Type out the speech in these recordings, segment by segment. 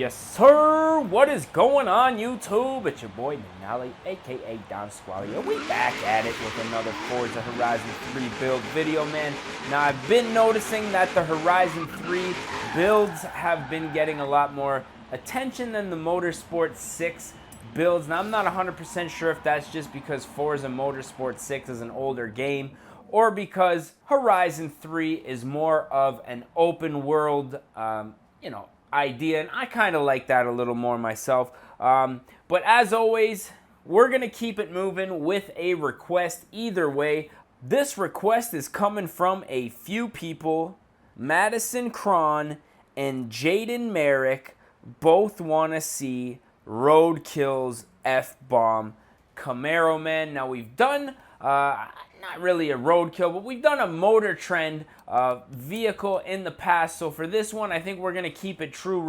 Yes, sir. What is going on, YouTube? It's your boy Denali, aka Don Squally, and we back at it with another Forza Horizon 3 build video, man. Now, I've been noticing that the Horizon 3 builds have been getting a lot more attention than the Motorsport 6 builds. Now, I'm not 100% sure if that's just because Forza Motorsport 6 is an older game, or because Horizon 3 is more of an open world, idea, and I kind of like that a little more myself. But as always, we're going to keep it moving with a request either way. This request is coming from a few people. Madison Cron and Jaden Merrick both want to see Roadkill's F-Bomb Camaro, man. Now, we've done not really a Roadkill, but we've done a Motor Trend vehicle in the past. So for this one, I think we're going to keep it true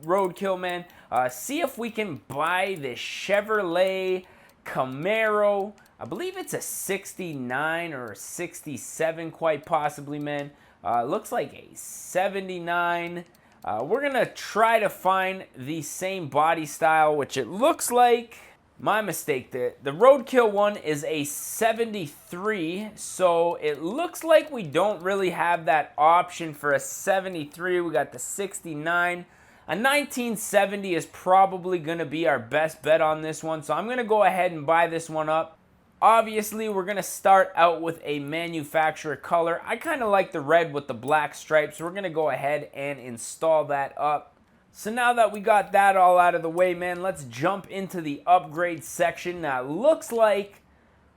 Roadkill, man. See if we can buy this Chevrolet Camaro. I believe it's a 69 or a 67, quite possibly, man. Looks like a 79. We're going to try to find the same body style, which it looks like. My mistake, the Roadkill one is a 73, so it looks like we don't really have that option for a 73. We got the 69. A 1970 is probably going to be our best bet on this one, so I'm going to go ahead and buy this one up. Obviously, we're going to start out with a manufacturer color. I kind of like the red with the black stripes, so we're going to go ahead and install that up. So now that we got that all out of the way, man, let's jump into the upgrade section. Now, it looks like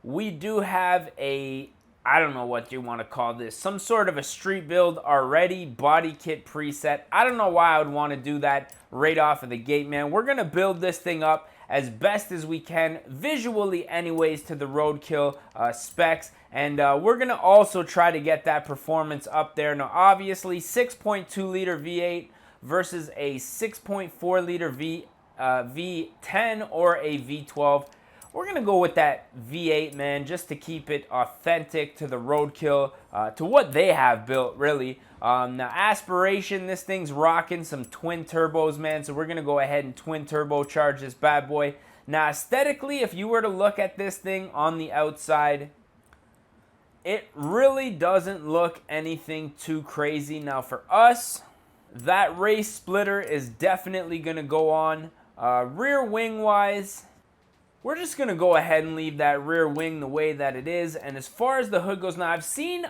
we do have a, I don't know what you want to call this, some sort of a street build already, body kit preset. I don't know why I would want to do that right off of the gate, man. We're going to build this thing up as best as we can, visually anyways, to the Roadkill specs. And we're going to also try to get that performance up there. Now, obviously, 6.2 liter V8, versus a 6.4 liter V10 or a V12. We're going to go with that V8, man, just to keep it authentic to the Roadkill, to what they have built, really. Now, aspiration, this thing's rocking some twin turbos, man, so we're going to go ahead and twin turbocharge this bad boy. Now, aesthetically, if you were to look at this thing on the outside, it really doesn't look anything too crazy. Now, for us, that race splitter is definitely going to go on. Rear wing wise, we're just going to go ahead and leave that rear wing the way that it is. And as far as the hood goes, now I've seen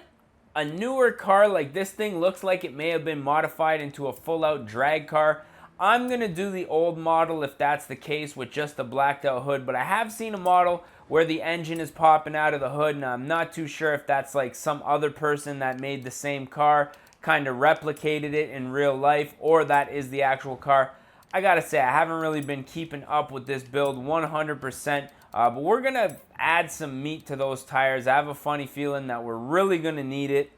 a newer car like this thing looks like it may have been modified into a full out drag car. I'm going to do the old model if that's the case with just the blacked out hood. But I have seen a model where the engine is popping out of the hood. And I'm not too sure if that's like some other person that made the same car, kind of replicated it in real life, or that is the actual car. I gotta say, I haven't really been keeping up with this build 100%, but we're gonna add some meat to those tires. I have a funny feeling that we're really gonna need it.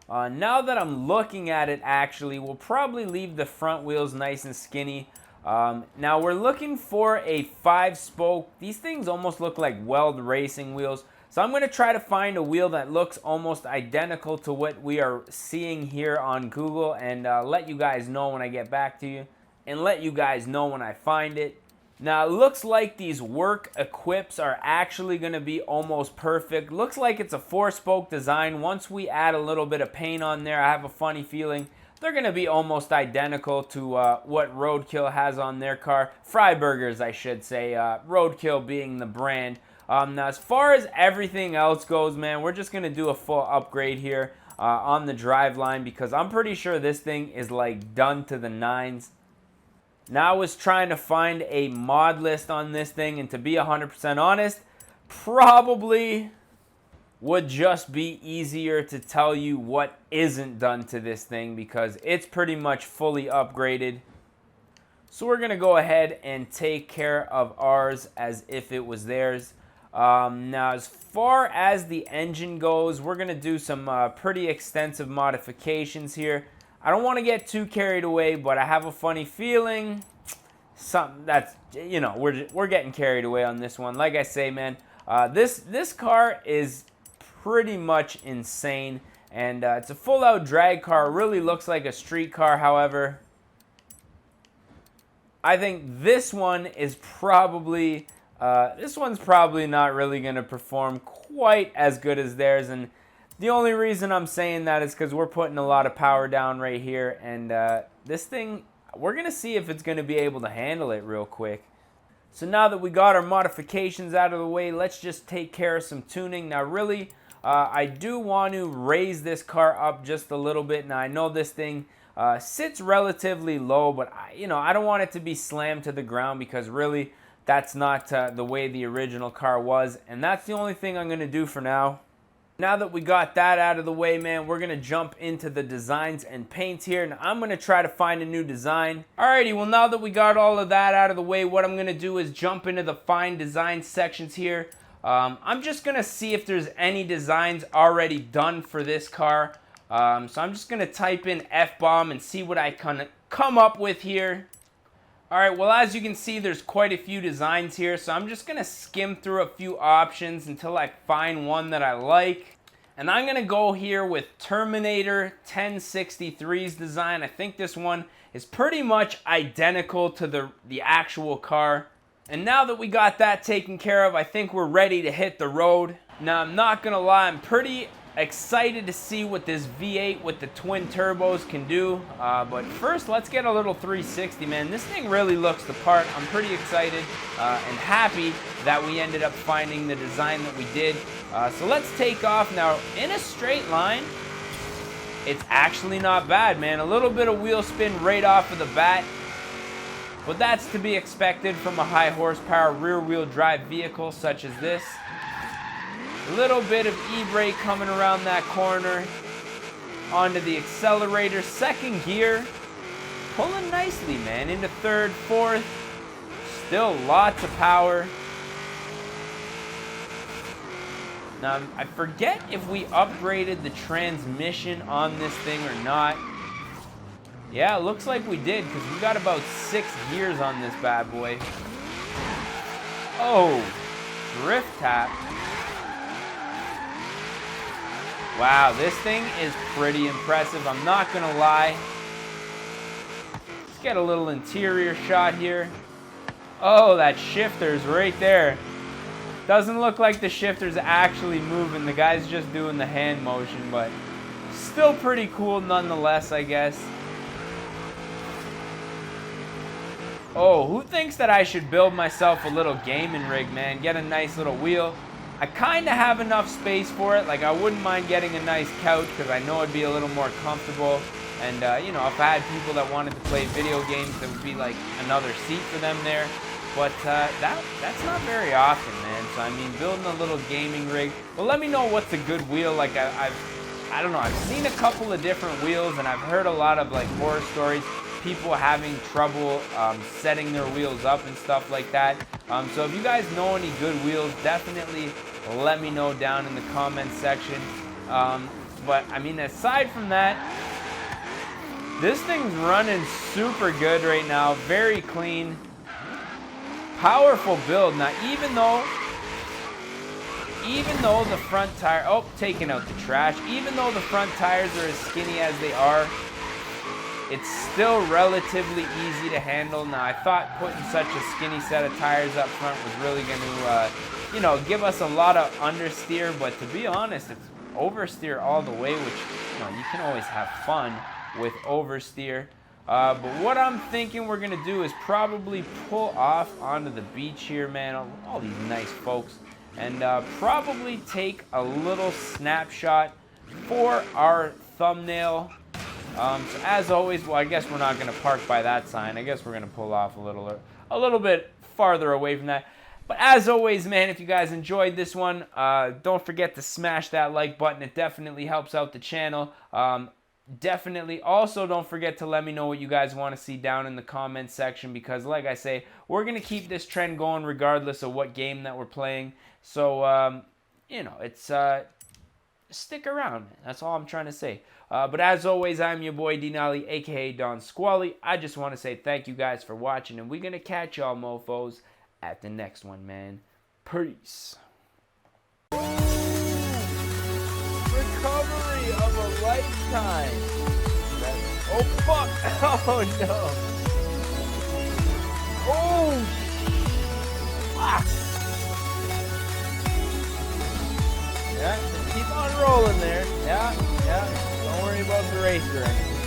Now that I'm looking at it, actually, we'll probably leave the front wheels nice and skinny. Now we're looking for a 5-spoke. These things almost look like Weld racing wheels. So I'm going to try to find a wheel that looks almost identical to what we are seeing here on Google, and let you guys know when I get back to you, and let you guys know when I find it. Now, it looks like these work equips are actually going to be almost perfect. Looks like it's a 4-spoke design. Once we add a little bit of paint on there, I have a funny feeling they're going to be almost identical to what Roadkill has on their car. Freiburgers, I should say. Roadkill being the brand. Now, as far as everything else goes, man, we're just going to do a full upgrade here on the driveline, because I'm pretty sure this thing is like done to the nines. Now, I was trying to find a mod list on this thing, and to be 100% honest, probably would just be easier to tell you what isn't done to this thing, because it's pretty much fully upgraded. So we're going to go ahead and take care of ours as if it was theirs. Now, as far as the engine goes, we're going to do some pretty extensive modifications here. I don't want to get too carried away, but I have a funny feeling something that's, we're getting carried away on this one. Like I say, man, this car is pretty much insane, and it's a full-out drag car. It really looks like a street car, however. I think this one is probably, this one's probably not really going to perform quite as good as theirs. And the only reason I'm saying that is because we're putting a lot of power down right here. And this thing, we're going to see if it's going to be able to handle it real quick. So now that we got our modifications out of the way, let's just take care of some tuning. Now really, I do want to raise this car up just a little bit. Now I know this thing sits relatively low, but I don't want it to be slammed to the ground because really that's not the way the original car was. And that's the only thing I'm going to do for now. Now that we got that out of the way, man, we're going to jump into the designs and paints here. And I'm going to try to find a new design. Alrighty, well now that we got all of that out of the way, what I'm going to do is jump into the fine design sections here. I'm just going to see if there's any designs already done for this car. So I'm just going to type in F-bomb and see what I can come up with here. Alright, well as you can see, there's quite a few designs here, so I'm just going to skim through a few options until I find one that I like. And I'm going to go here with Terminator 1063's design. I think this one is pretty much identical to the actual car. And now that we got that taken care of, I think we're ready to hit the road. Now I'm not going to lie, I'm pretty excited to see what this V8 with the twin turbos can do, but first let's get a little 360, man. This thing really looks the part. I'm pretty excited and happy that we ended up finding the design that we did. So let's take off now in a straight line. It's actually not bad, man. A little bit of wheel spin right off of the bat, but that's to be expected from a high horsepower rear wheel drive vehicle such as this. A little bit of e-brake coming around that corner, onto the accelerator, second gear, pulling nicely, man, into third, fourth, still lots of power. Now, I forget if we upgraded the transmission on this thing or not. Yeah, it looks like we did, because we got about 6 gears on this bad boy. Oh, drift tap. Wow, this thing is pretty impressive, I'm not gonna lie. Let's get a little interior shot here. Oh, that shifter's right there. Doesn't look like the shifter's actually moving, the guy's just doing the hand motion, but still pretty cool nonetheless, I guess. Oh, who thinks that I should build myself a little gaming rig, man? Get a nice little wheel. I kind of have enough space for it. Like, I wouldn't mind getting a nice couch because I know it'd be a little more comfortable. And, if I had people that wanted to play video games, there would be, like, another seat for them there. But that's not very often, man. So, I mean, building a little gaming rig. But let me know what's a good wheel. Like, I don't know. I've seen a couple of different wheels, and I've heard a lot of, like, horror stories. People having trouble setting their wheels up and stuff like that. So if you guys know any good wheels, definitely let me know down in the comments section. But I mean, aside from that, this thing's running super good right now. Very clean, powerful build. Now, even though the front tire, oh, taking out the trash. Even though the front tires are as skinny as they are, it's still relatively easy to handle. Now, I thought putting such a skinny set of tires up front was really going to, give us a lot of understeer. But to be honest, it's oversteer all the way, which, you can always have fun with oversteer. But what I'm thinking we're going to do is probably pull off onto the beach here, man. All these nice folks. And probably take a little snapshot for our thumbnail. So as always, well, I guess we're not going to park by that sign. I guess we're going to pull off a little bit farther away from that. But as always, man, if you guys enjoyed this one, don't forget to smash that like button. It definitely helps out the channel. Definitely also don't forget to let me know what you guys want to see down in the comments section, because like I say, we're going to keep this trend going regardless of what game that we're playing. So, it's stick around. That's all I'm trying to say. But as always, I'm your boy Denali, aka Don Squally. I just want to say thank you guys for watching, and we're going to catch y'all mofos at the next one, man. Peace. Recovery of a lifetime. Oh, fuck. Oh, no. Oh! Fuck! Yeah, just keep on rolling there. Yeah, yeah. Don't worry about the racer.